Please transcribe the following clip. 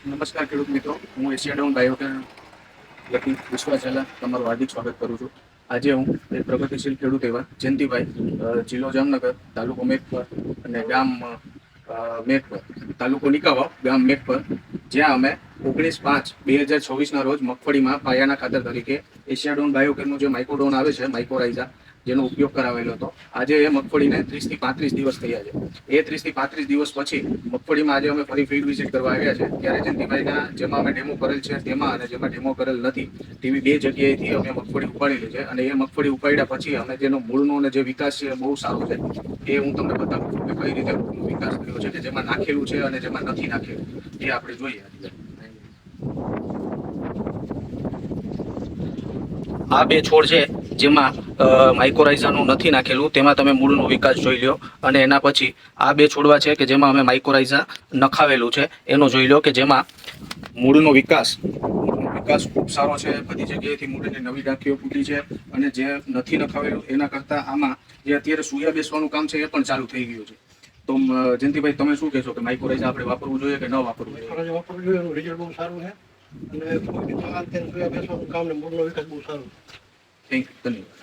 નમસ્કાર ખેડૂત મિત્રો, હું એશિયાડોન બાયોકેર લખી વિશ્વાસેલા તમારું હાર્દિક સ્વાગત કરું છું. આજે હું એક પ્રગતિશીલ ખેડૂત એવા જયંતિભાઈ, જિલ્લો જામનગર, તાલુકો મેઘપર અને ગામ મેઘપર, તાલુકો નિકાવાવ, ગામ મેઘપર, જ્યાં અમે 19/5/2024 રોજ મગફળીમાં પાયાના ખાતર તરીકે એશિયાડોન બાયોકેરનો જે માઇક્રોડોન આવે છે, માઇક્રોરાઇઝા, જેનો ઉપયોગ કરાવેલો હતો. આજે એ મગફળીને 30 થી 35 દિવસ થયા છે. એ 30 થી 35 દિવસ પછી મગફળીમાં આજે અમે ફરી ફિલ્ડ વિઝિટ કરવા આવ્યા છે. ત્યારે જયંતિભાઈના જેમાં અમે ડેમો કરેલ છે તેમાં અને જેમાં ડેમો કરેલ નથી તેવી બે જગ્યાએથી અમે મગફળી ઉપાડેલી છે. અને એ મગફળી ઉપાડ્યા પછી અમે જેનો મૂળનો અને જે વિકાસ છે બહુ સારો છે. એ હું તમને બતાવું છું કે કઈ રીતે મૂળનો વિકાસ થયો છે, કે જેમાં નાખેલું છે અને જેમાં નથી નાખેલું, એ આપણે જોઈએ. આ બે છોડ છે જેમાં માઇક્રોરાઇઝાનું નથી નાખેલું, તેમાં તમે મૂળનો વિકાસ જોઈ લો. અને એના પછી આ બે છોડવા છે કે જેમાં અમે માઇક્રોરાઇઝા નખાવેલું છે, એનો જોઈ લો કે જેમાં મૂળનો વિકાસ ખૂબ સારો છે. બધી જગ્યાએથી મૂળની નવી ડાંખીઓ ફૂટી છે. અને જે નથી નખાવેલું એના કરતાં આમાં જે અત્યારે સૂયા બેસવાનું કામ છે એ પણ ચાલુ થઈ ગયું છે. તો જયંતિભાઈ, તમે શું કહેશો કે માઇક્રોરાઇઝા આપણે વાપરવું જોઈએ કે ન વાપરવું જોઈએ? વાપરવું જોઈએ, એનું રિઝલ્ટ બહુ સારું છે અને કોઈ બી તમારે ત્યાં સોયા બેસવાનું કામ ને મૂળનો વિકાસ બહુ સારો. થેન્ક યુ, ધન્યવાદ.